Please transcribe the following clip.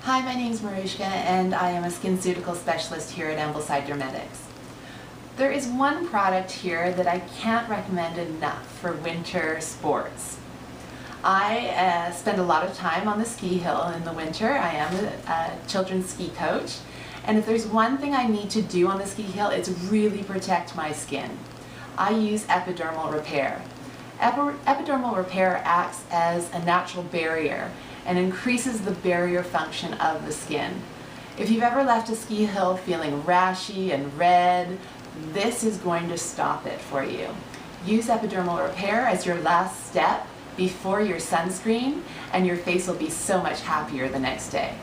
Hi, my name is Marouska and I am a SkinCeuticals specialist here at Ambleside Dermedics. There is one product here that I can't recommend enough for winter sports. I spend a lot of time on the ski hill in the winter. I am a children's ski coach, and if there's one thing I need to do on the ski hill, it's really protect my skin. I use Epidermal Repair. Epidermal Repair acts as a natural barrier and increases the barrier function of the skin. If you've ever left a ski hill feeling rashy and red, this is going to stop it for you. Use Epidermal Repair as your last step before your sunscreen, and your face will be so much happier the next day.